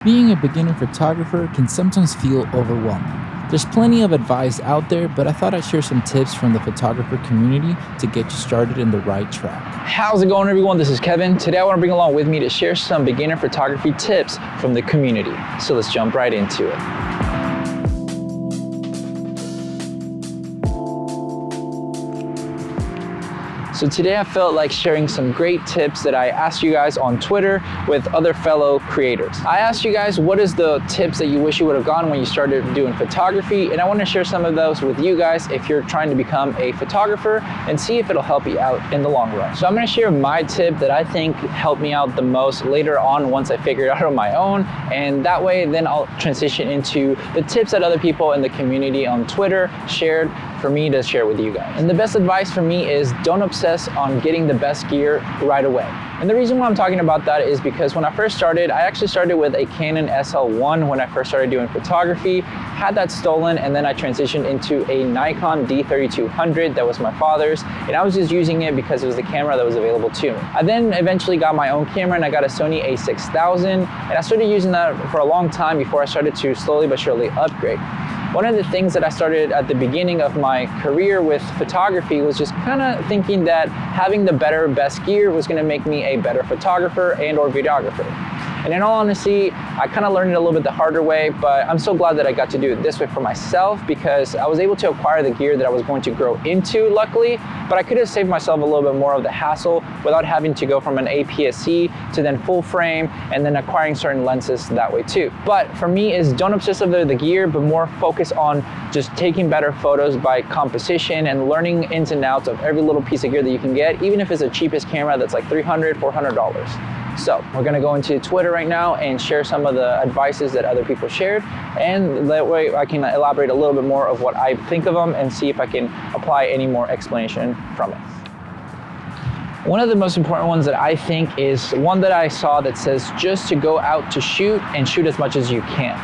Being a beginner photographer can sometimes feel overwhelming. There's plenty of advice out there, but I thought I'd share some tips from the photographer community to get you started in the right track. How's it going, everyone? This is Kevin. Today I want to bring along with me to share some beginner photography tips from the community. So let's jump right into it. So today I felt like sharing some great tips that I asked you guys on Twitter with other fellow creators. I asked you guys, what is the tips that you wish you would have gotten when you started doing photography? And I want to share some of those with you guys if you're trying to become a photographer and see if it'll help you out in the long run. So I'm going to share my tip that I think helped me out the most later on once I figured it out on my own. And that way, then I'll transition into the tips that other people in the community on Twitter shared for me to share with you guys. And the best advice for me is don't obsess on getting the best gear right away. And the reason why I'm talking about that is because when I first started, I actually started with a Canon SL1 when I first started doing photography, had that stolen, and then I transitioned into a Nikon D3200 that was my father's, and I was just using it because it was the camera that was available to me. I then eventually got my own camera and I got a Sony a6000, and I started using that for a long time before I started to slowly but surely upgrade. One of the things that I started at the beginning of my career with photography was just kind of thinking that having the best gear was going to make me a better photographer and or videographer. And in all honesty, I kind of learned it a little bit the harder way, but I'm so glad that I got to do it this way for myself because I was able to acquire the gear that I was going to grow into, luckily, but I could have saved myself a little bit more of the hassle without having to go from an APS-C to then full frame and then acquiring certain lenses that way too. But for me is don't obsess over the gear, but more focus on just taking better photos by composition and learning ins and outs of every little piece of gear that you can get, even if it's the cheapest camera that's like $300, $400. So we're gonna go into Twitter right now and share some of the advices that other people shared, and that way I can elaborate a little bit more of what I think of them and see if I can apply any more explanation from it. One of the most important ones that I think is one that I saw that says just to go out to shoot and shoot as much as you can.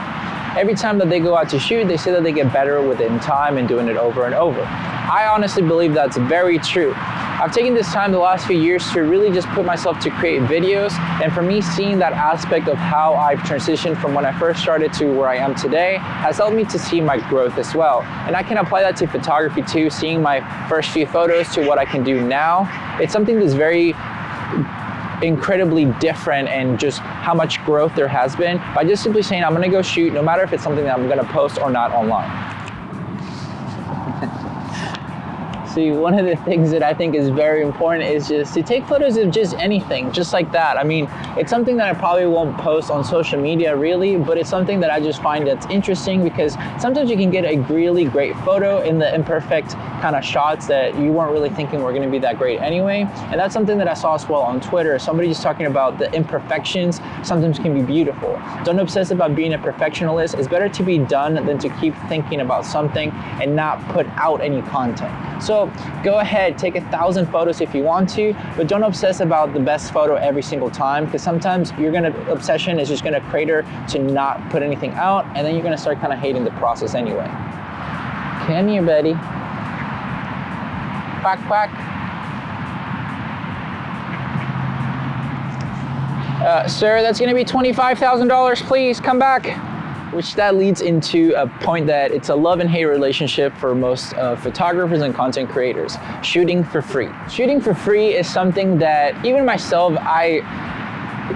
Every time that they go out to shoot, they say that they get better within time and doing it over and over. I honestly believe that's very true. I've taken this time the last few years to really just put myself to create videos, and for me, seeing that aspect of how I've transitioned from when I first started to where I am today has helped me to see my growth as well. And I can apply that to photography too, seeing my first few photos to what I can do now. It's something that's very incredibly different, and just how much growth there has been by just simply saying I'm gonna go shoot, no matter if it's something that I'm gonna post or not online. See, one of the things that I think is very important is just to take photos of just anything, just like that. I mean, it's something that I probably won't post on social media really, but it's something that I just find that's interesting because sometimes you can get a really great photo in the imperfect kind of shots that you weren't really thinking were gonna be that great anyway. And that's something that I saw as well on Twitter. Somebody just talking about the imperfections sometimes can be beautiful. Don't obsess about being a perfectionist. It's better to be done than to keep thinking about something and not put out any content. So go ahead, take 1,000 photos if you want to, but don't obsess about the best photo every single time, because sometimes obsession is just gonna crater to not put anything out, and then you're gonna start kind of hating the process anyway. Come here, buddy. Quack, quack. Sir, that's gonna be $25,000, please, come back. Which that leads into a point that it's a love and hate relationship for most photographers and content creators. Shooting for free. Shooting for free is something that even myself,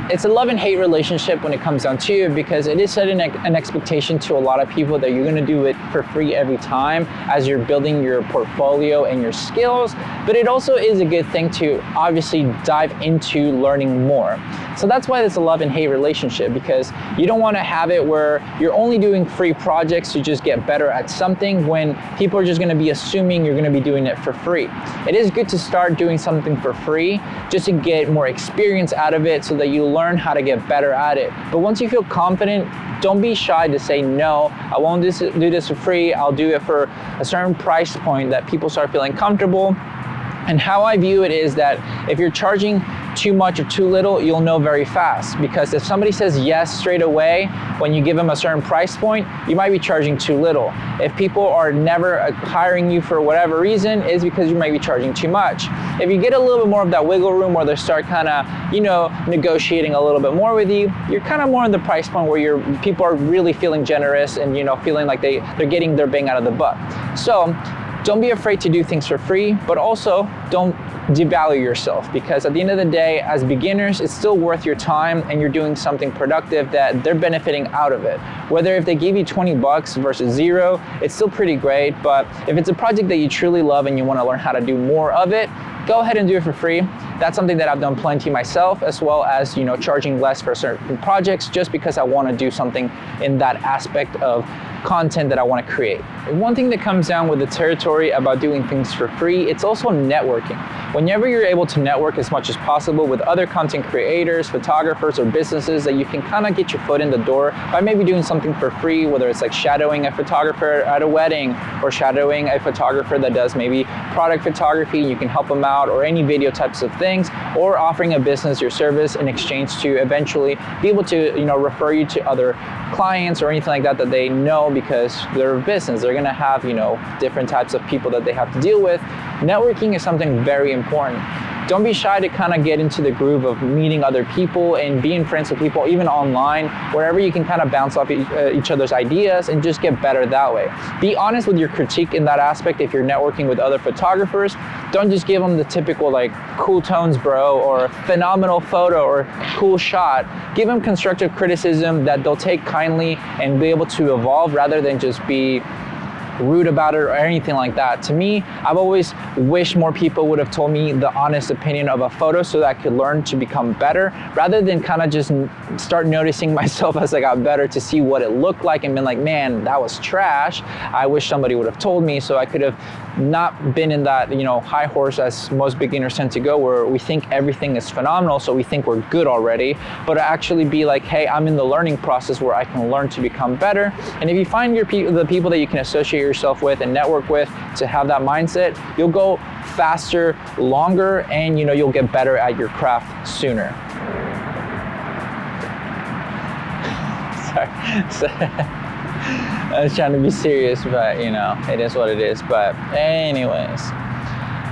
it's a love and hate relationship when it comes down to it, because it is setting an expectation to a lot of people that you're gonna do it for free every time as you're building your portfolio and your skills. But it also is a good thing to obviously dive into learning more. So that's why it's a love and hate relationship, because you don't want to have it where you're only doing free projects to just get better at something when people are just going to be assuming you're going to be doing it for free. It is good to start doing something for free just to get more experience out of it so that you learn how to get better at it. But once you feel confident, don't be shy to say, no, I won't do this for free. I'll do it for a certain price point that people start feeling comfortable. And how I view it is that if you're charging too much or too little, you'll know very fast. Because if somebody says yes straight away, when you give them a certain price point, you might be charging too little. If people are never hiring you for whatever reason, it's because you might be charging too much. If you get a little bit more of that wiggle room where they start kind of, negotiating a little bit more with you, you're kind of more in the price point where people are really feeling generous and, feeling like they're getting their bang out of the buck. So don't be afraid to do things for free, but also don't devalue yourself, because at the end of the day, as beginners, it's still worth your time and you're doing something productive that they're benefiting out of it. Whether if they give you 20 bucks versus zero, it's still pretty great. But if it's a project that you truly love and you want to learn how to do more of it, go ahead and do it for free. That's something that I've done plenty myself, as well as, charging less for certain projects just because I want to do something in that aspect of content that I want to create. One thing that comes down with the territory about doing things for free, it's also networking. Whenever you're able to network as much as possible with other content creators, photographers, or businesses, that you can kind of get your foot in the door by maybe doing something for free, whether it's like shadowing a photographer at a wedding or shadowing a photographer that does maybe product photography, you can help them out, or any video types of things, or offering a business your service in exchange to eventually be able to, refer you to other clients or anything like that they know, because they're a business. They're gonna have, different types of people that they have to deal with. Networking is something very important. Don't be shy to kind of get into the groove of meeting other people and being friends with people, even online, wherever you can kind of bounce off each other's ideas and just get better that way. Be honest with your critique in that aspect. If you're networking with other photographers, don't just give them the typical like cool tones bro, or phenomenal photo, or cool shot. Give them constructive criticism that they'll take kindly and be able to evolve, rather than just be rude about it or anything like that. To me, I've always wished more people would have told me the honest opinion of a photo so that I could learn to become better, rather than kind of just start noticing myself as I got better to see what it looked like and been like, man, that was trash. I wish somebody would have told me, so I could have not been in that, high horse as most beginners tend to go, where we think everything is phenomenal, so we think we're good already, but to actually be like, hey, I'm in the learning process where I can learn to become better. And if you find the people that you can associate yourself with and network with to have that mindset, you'll go faster, longer, and you'll get better at your craft sooner. Sorry. I was trying to be serious, but it is what it is. But anyways.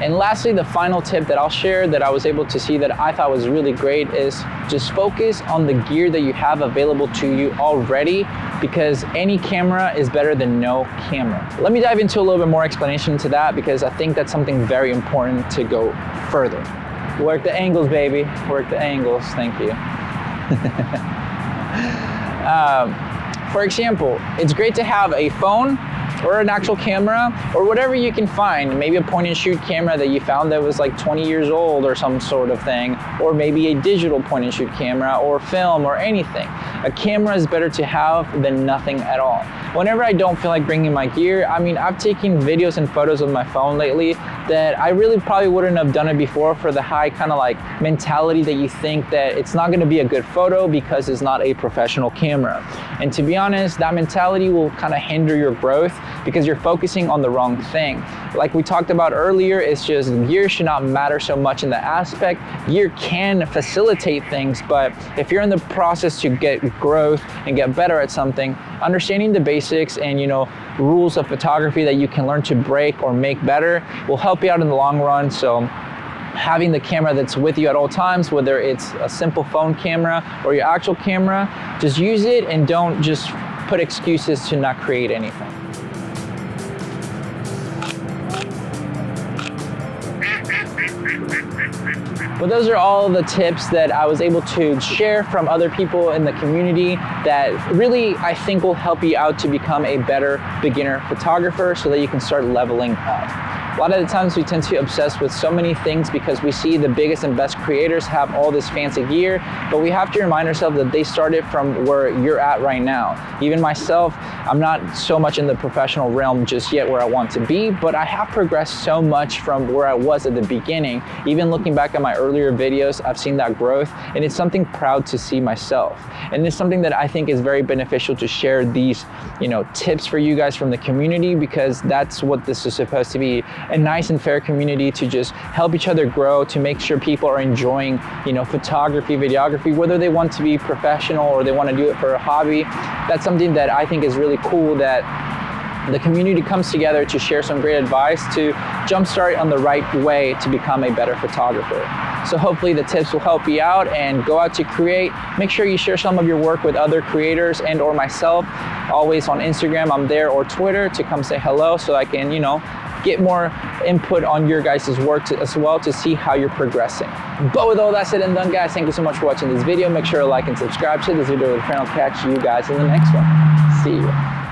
And lastly, the final tip that I'll share that I was able to see that I thought was really great is just focus on the gear that you have available to you already, because any camera is better than no camera. Let me dive into a little bit more explanation into that, because I think that's something very important to go further. Work the angles, baby. Work the angles. Thank you. For example, it's great to have a phone or an actual camera or whatever you can find, maybe a point and shoot camera that you found that was like 20 years old or some sort of thing, or maybe a digital point and shoot camera or film or anything. A camera is better to have than nothing at all. Whenever I don't feel like bringing my gear, I've taken videos and photos with my phone lately that I really probably wouldn't have done it before, for the high kind of like mentality that you think that it's not going to be a good photo because it's not a professional camera. And to be honest, that mentality will kind of hinder your growth, because you're focusing on the wrong thing. Like we talked about earlier, it's just gear should not matter so much in the aspect. Gear can facilitate things, but if you're in the process to get growth and get better at something, understanding the basics and rules of photography that you can learn to break or make better will help you out in the long run. So having the camera that's with you at all times, whether it's a simple phone camera or your actual camera, just use it and don't just put excuses to not create anything. But those are all the tips that I was able to share from other people in the community that really I think will help you out to become a better beginner photographer, so that you can start leveling up. A lot of the times we tend to obsess with so many things because we see the biggest and best creators have all this fancy gear, but we have to remind ourselves that they started from where you're at right now. Even myself, I'm not so much in the professional realm just yet where I want to be, but I have progressed so much from where I was at the beginning. Even looking back at my earlier videos, I've seen that growth, and it's something proud to see myself. And it's something that I think is very beneficial to share these, tips for you guys from the community, because that's what this is supposed to be. a nice and fair community to just help each other grow, to make sure people are enjoying, photography, videography, whether they want to be professional or they want to do it for a hobby. That's something that I think is really cool, that the community comes together to share some great advice to jumpstart on the right way to become a better photographer. So hopefully the tips will help you out, and go out to create. Make sure you share some of your work with other creators and or myself. Always on Instagram, I'm there, or Twitter, to come say hello so I can, get more input on your guys' work as well, to see how you're progressing. But with all that said and done, guys, thank you so much for watching this video. Make sure to like and subscribe to this video with a friend. I'll catch you guys in the next one. See you.